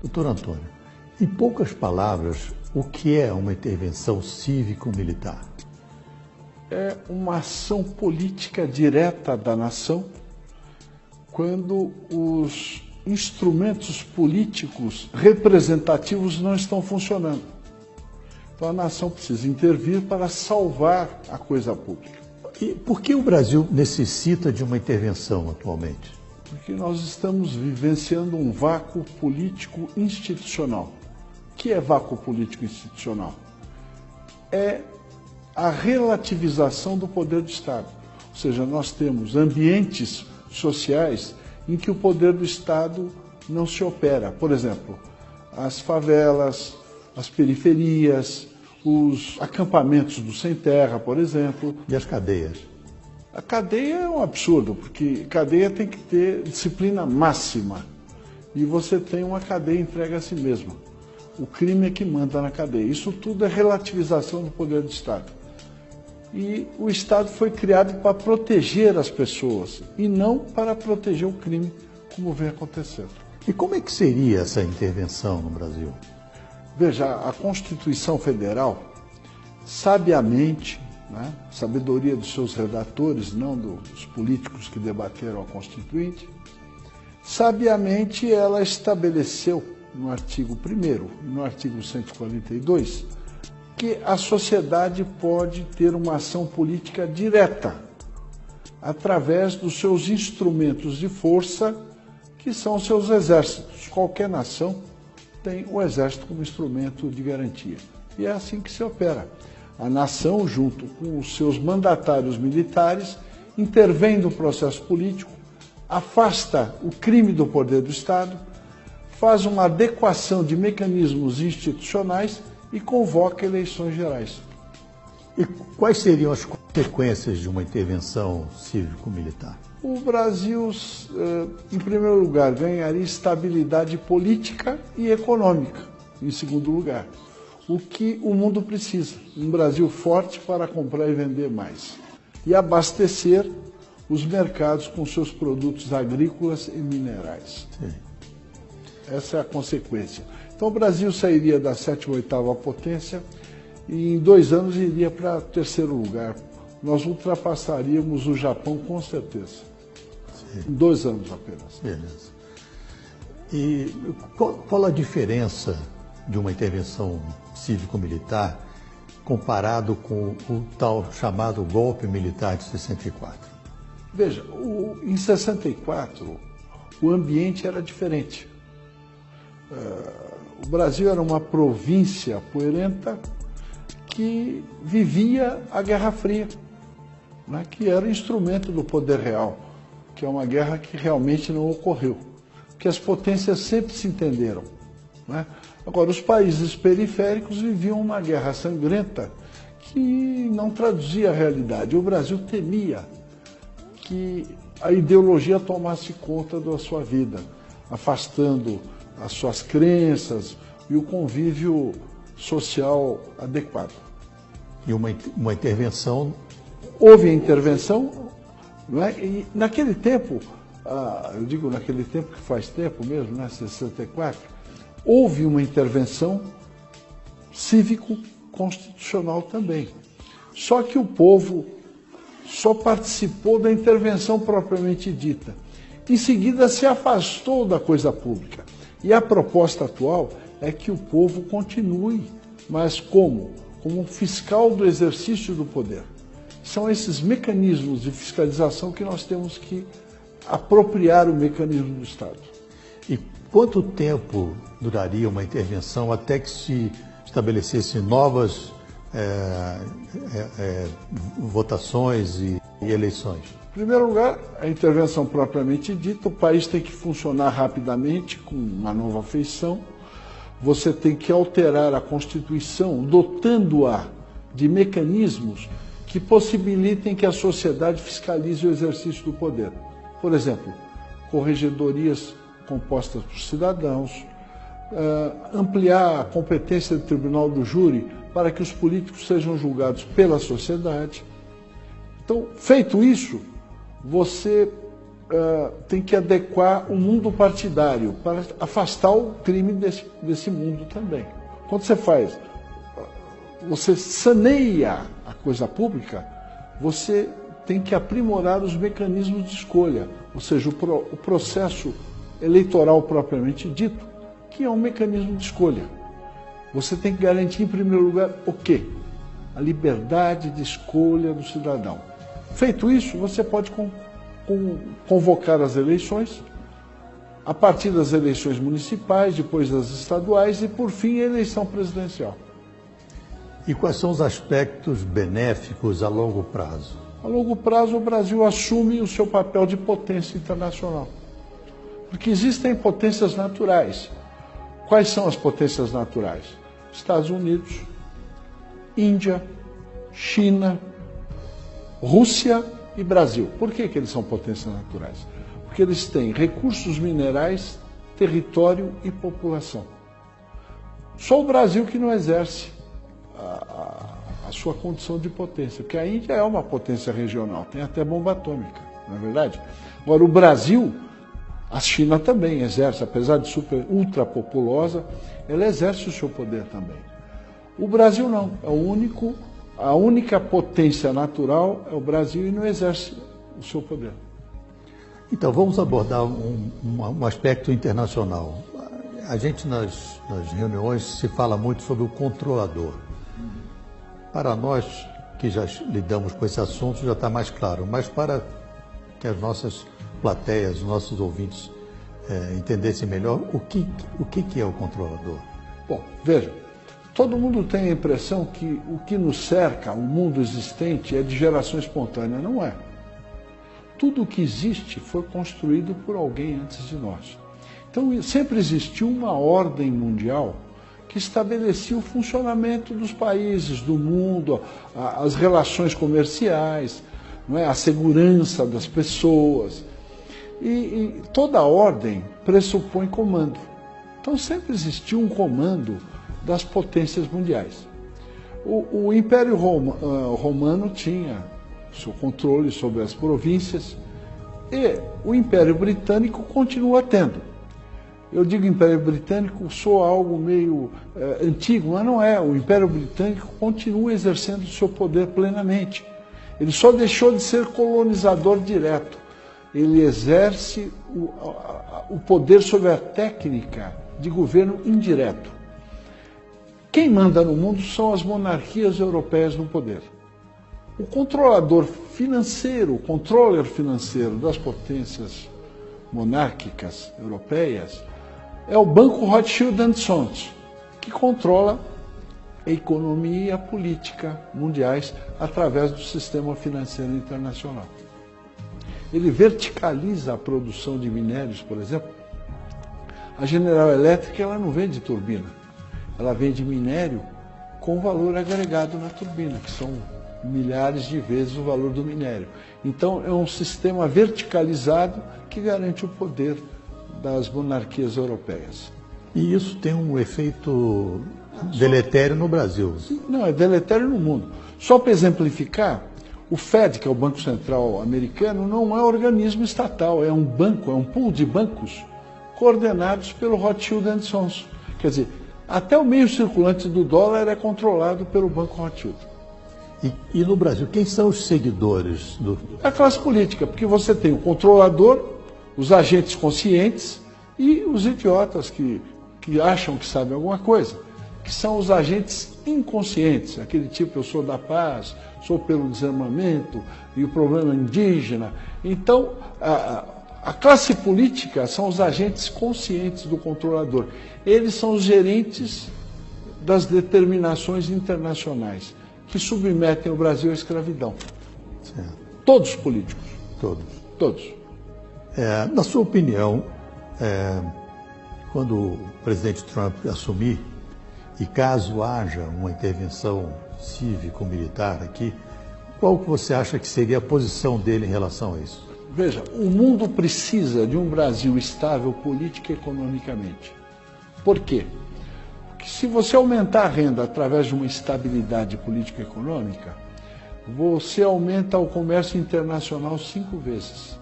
Doutor Antônio, em poucas palavras, o que é uma intervenção cívico-militar? É uma ação política direta da nação quando os instrumentos políticos representativos não estão funcionando. Então a nação precisa intervir para salvar a coisa pública. E por que o Brasil necessita de uma intervenção atualmente? Porque nós estamos vivenciando um vácuo político institucional. O que é vácuo político institucional? É a relativização do poder do Estado. Ou seja, nós temos ambientes sociais em que o poder do Estado não se opera. Por exemplo, as favelas, as periferias, os acampamentos do sem terra, por exemplo. E as cadeias? A cadeia é um absurdo, porque cadeia tem que ter disciplina máxima. E você tem uma cadeia entregue a si mesma. O crime é que manda na cadeia. Isso tudo é relativização do poder do Estado. E o Estado foi criado para proteger as pessoas e não para proteger o crime, como vem acontecendo. E como é que seria essa intervenção no Brasil? Veja, a Constituição Federal, sabiamente, sabedoria dos seus redatores, não dos políticos que debateram a Constituinte, sabiamente ela estabeleceu no artigo 1º e no artigo 142 que a sociedade pode ter uma ação política direta através dos seus instrumentos de força, que são os seus exércitos. Qualquer nação tem o exército como instrumento de garantia. E é assim que se opera. A nação, junto com os seus mandatários militares, intervém no processo político, afasta o crime do poder do Estado, faz uma adequação de mecanismos institucionais e convoca eleições gerais. E quais seriam as consequências de uma intervenção cívico-militar? O Brasil, em primeiro lugar, ganharia estabilidade política e econômica, em segundo lugar. O que o mundo precisa, um Brasil forte para comprar e vender mais. E abastecer os mercados com seus produtos agrícolas e minerais. Sim. Essa é a consequência. Então o Brasil sairia da 7ª ou 8ª potência e em 2 anos iria para 3º lugar. Nós ultrapassaríamos o Japão com certeza. Sim. Em 2 anos apenas. Beleza. E qual a diferença de uma intervenção cívico-militar comparado com o tal chamado golpe militar de 64? Veja, em 64 o ambiente era diferente. O Brasil era uma província poeirenta que vivia a Guerra Fria, que era instrumento do poder real, que é uma guerra que realmente não ocorreu, porque as potências sempre se entenderam. Agora, os países periféricos viviam uma guerra sangrenta que não traduzia a realidade. O Brasil temia que a ideologia tomasse conta da sua vida, afastando as suas crenças e o convívio social adequado. E uma intervenção? Houve a intervenção, e naquele tempo, eu digo naquele tempo que faz tempo mesmo, 64, houve uma intervenção cívico-constitucional também. Só que o povo só participou da intervenção propriamente dita. Em seguida se afastou da coisa pública. E a proposta atual é que o povo continue, mas como? Como um fiscal do exercício do poder. São esses mecanismos de fiscalização que nós temos que apropriar o mecanismo do Estado. E quanto tempo duraria uma intervenção até que se estabelecessem novas votações e eleições? Em primeiro lugar, a intervenção propriamente dita, o país tem que funcionar rapidamente, com uma nova feição. Você tem que alterar a Constituição, dotando-a de mecanismos que possibilitem que a sociedade fiscalize o exercício do poder. Por exemplo, corregedorias compostas por cidadãos, ampliar a competência do Tribunal do Júri para que os políticos sejam julgados pela sociedade. Então, feito isso, você tem que adequar o mundo partidário para afastar o crime desse mundo também. Quando você saneia a coisa pública, você tem que aprimorar os mecanismos de escolha, ou seja, o processo eleitoral propriamente dito, que é um mecanismo de escolha. Você tem que garantir, em primeiro lugar, o quê? A liberdade de escolha do cidadão. Feito isso, você pode convocar as eleições, a partir das eleições municipais, depois das estaduais e, por fim, a eleição presidencial. E quais são os aspectos benéficos a longo prazo? A longo prazo, o Brasil assume o seu papel de potência internacional. Porque existem potências naturais. Quais são as potências naturais? Estados Unidos, Índia, China, Rússia e Brasil. Por que eles são potências naturais? Porque eles têm recursos minerais, território e população. Só o Brasil que não exerce a sua condição de potência, porque a Índia é uma potência regional, tem até bomba atômica, não é verdade? Agora, o Brasil, a China também exerce, apesar de ultra populosa, ela exerce o seu poder também. O Brasil não, a única potência natural é o Brasil e não exerce o seu poder. Então, vamos abordar um aspecto internacional. A gente, nas reuniões, se fala muito sobre o controlador. Para nós, que já lidamos com esse assunto, já está mais claro, mas para que as nossas plateias, os nossos ouvintes entendessem melhor, o que é o controlador? Bom, veja, todo mundo tem a impressão que o que nos cerca, o mundo existente, é de geração espontânea. Não é. Tudo o que existe foi construído por alguém antes de nós. Então, sempre existiu uma ordem mundial que estabelecia o funcionamento dos países, do mundo, as relações comerciais, não é? A segurança das pessoas. E toda ordem pressupõe comando. Então, sempre existiu um comando das potências mundiais. O Império Romano tinha seu controle sobre as províncias e o Império Britânico continua tendo. Eu digo Império Britânico, soa algo meio antigo, mas não é. O Império Britânico continua exercendo o seu poder plenamente. Ele só deixou de ser colonizador direto. Ele exerce o poder sobre a técnica de governo indireto. Quem manda no mundo são as monarquias europeias no poder. O controlador financeiro, o controller financeiro das potências monárquicas europeias é o Banco Rothschild & Sons, que controla a economia e a política mundiais através do sistema financeiro internacional. Ele verticaliza a produção de minérios, por exemplo. A General Electric ela não vende turbina, ela vende minério com valor agregado na turbina, que são milhares de vezes o valor do minério. Então, é um sistema verticalizado que garante o poder das monarquias europeias. E isso tem um efeito deletério no Brasil? Não, é deletério no mundo. Só para exemplificar, o Fed, que é o Banco Central americano, não é um organismo estatal, é um banco, é um pool de bancos coordenados pelo Rothschild & Sons. Quer dizer, até o meio circulante do dólar é controlado pelo Banco Rothschild. E no Brasil, quem são os seguidores do... É a classe política, porque você tem o controlador, os agentes conscientes e os idiotas que acham que sabem alguma coisa, que são os agentes inconscientes, aquele tipo, eu sou da paz, sou pelo desarmamento e o problema indígena. Então, a classe política são os agentes conscientes do controlador. Eles são os gerentes das determinações internacionais que submetem o Brasil à escravidão. Certo. Todos os políticos. Todos. Na sua opinião, quando o presidente Trump assumir, e caso haja uma intervenção cívico-militar aqui, qual que você acha que seria a posição dele em relação a isso? Veja, o mundo precisa de um Brasil estável política e economicamente. Por quê? Porque se você aumentar a renda através de uma estabilidade política e econômica, você aumenta o comércio internacional 5 vezes.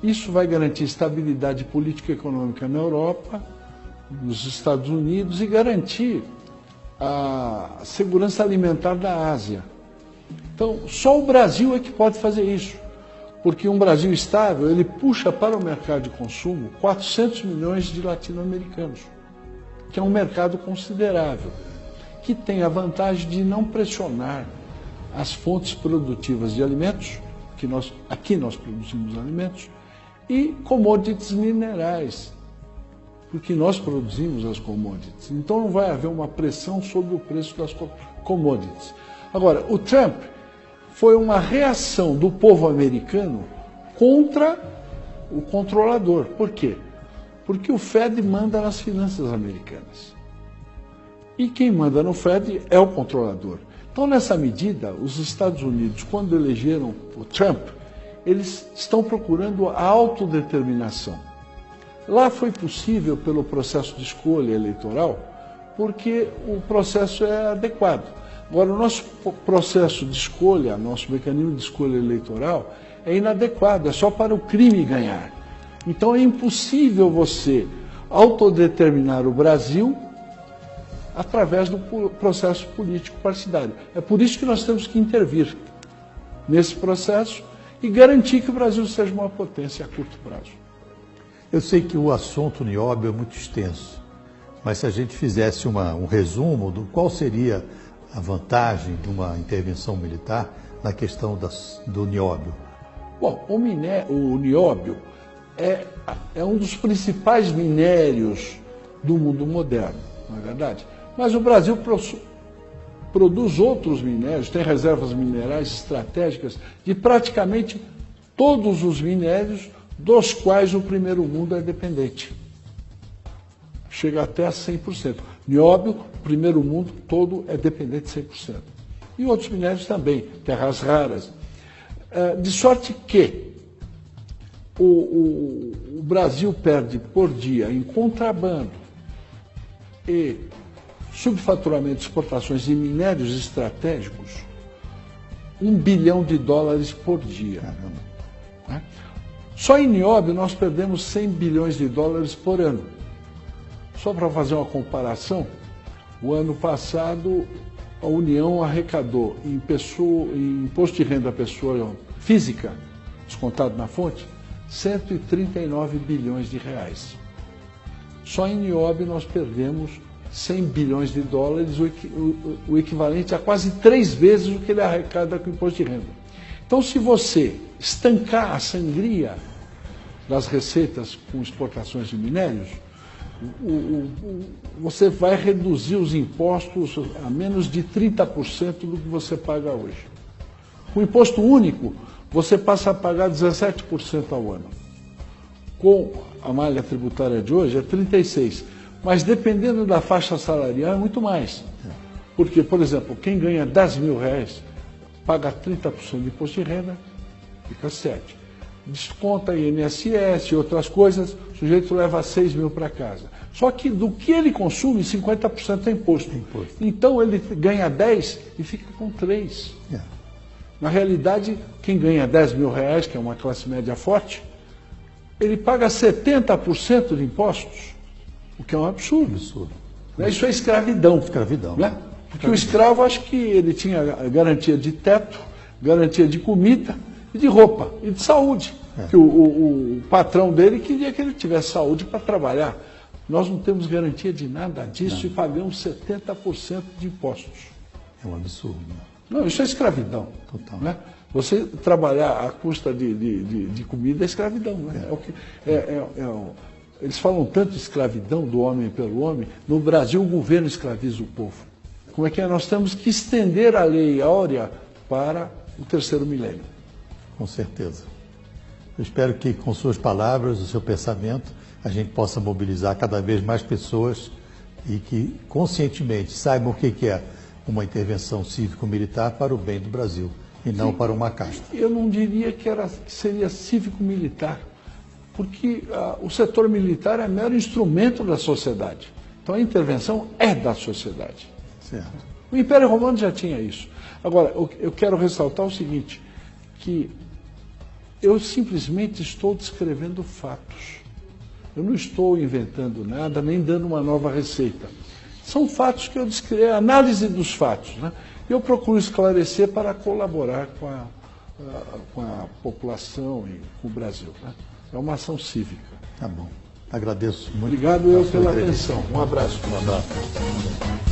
Isso vai garantir estabilidade política e econômica na Europa, nos Estados Unidos, e garantir a segurança alimentar da Ásia. Então, só o Brasil é que pode fazer isso, porque um Brasil estável, ele puxa para o mercado de consumo 400 milhões de latino-americanos, que é um mercado considerável, que tem a vantagem de não pressionar as fontes produtivas de alimentos, que aqui nós produzimos alimentos, e commodities minerais, porque nós produzimos as commodities. Então não vai haver uma pressão sobre o preço das commodities. Agora, o Trump foi uma reação do povo americano contra o controlador. Por quê? Porque o Fed manda nas finanças americanas. E quem manda no Fed é o controlador. Então, nessa medida, os Estados Unidos, quando elegeram o Trump, eles estão procurando a autodeterminação. Lá foi possível pelo processo de escolha eleitoral, porque o processo é adequado. Agora, o nosso processo de escolha, nosso mecanismo de escolha eleitoral é inadequado, é só para o crime ganhar. Então, é impossível você autodeterminar o Brasil através do processo político partidário. É por isso que nós temos que intervir nesse processo e garantir que o Brasil seja uma potência a curto prazo. Eu sei que o assunto nióbio é muito extenso, mas se a gente fizesse um resumo do qual seria a vantagem de uma intervenção militar na questão do nióbio. Bom, o nióbio é um dos principais minérios do mundo moderno, não é verdade? Mas o Brasil produz outros minérios, tem reservas minerais estratégicas de praticamente todos os minérios dos quais o primeiro mundo é dependente. Chega até a 100%. Nióbio, o primeiro mundo todo é dependente 100%. E outros minérios também, terras raras. De sorte que o Brasil perde por dia em contrabando e subfaturamento de exportações de minérios estratégicos, $1 bilhão por dia. Né? Só em nióbio nós perdemos $100 bilhões por ano. Só para fazer uma comparação, o ano passado a União arrecadou em imposto de renda à pessoa física, descontado na fonte, R$139 bilhões. Só em nióbio nós perdemos $100 bilhões, o equivalente a quase 3 vezes o que ele arrecada com o imposto de renda. Então, se você estancar a sangria das receitas com exportações de minérios, você vai reduzir os impostos a menos de 30% do que você paga hoje. Com o imposto único, você passa a pagar 17% ao ano. Com a malha tributária de hoje é 36%. Mas dependendo da faixa salarial é muito mais. Porque, por exemplo, quem ganha R$10 mil paga 30% de imposto de renda, fica 7%. Desconta INSS e outras coisas, o sujeito leva 6 mil para casa. Só que do que ele consome, 50% é imposto. Então ele ganha 10 e fica com 3. Na realidade, quem ganha R$10 mil, que é uma classe média forte, ele paga 70% de impostos. O que é um absurdo. Isso é escravidão. Né? Porque o escravo, acho que ele tinha garantia de teto, garantia de comida e de roupa e de saúde. Que o patrão dele queria que ele tivesse saúde para trabalhar. Nós não temos garantia de nada disso e pagamos 70% de impostos. É um absurdo. Não, isso é escravidão. Total. Né? Você trabalhar à custa de comida é escravidão. Né? Eles falam tanto de escravidão do homem pelo homem. No Brasil, o governo escraviza o povo. Como é que é? Nós temos que estender a lei áurea para o terceiro milênio. Com certeza. Eu espero que, com suas palavras, o seu pensamento, a gente possa mobilizar cada vez mais pessoas e que, conscientemente, saibam o que é uma intervenção cívico-militar para o bem do Brasil e não para uma casta. Eu não diria que seria cívico-militar, porque o setor militar é mero instrumento da sociedade. Então a intervenção é da sociedade. Certo. O Império Romano já tinha isso. Agora, eu quero ressaltar o seguinte, que Eu simplesmente estou descrevendo fatos. Eu não estou inventando nada, nem dando uma nova receita. São fatos que eu descrevo, é análise dos fatos, né? Eu procuro esclarecer para colaborar com a população e com o Brasil, né? É uma ação cívica. Tá bom. Agradeço muito. Obrigado eu pela atenção. Um abraço. Um abraço.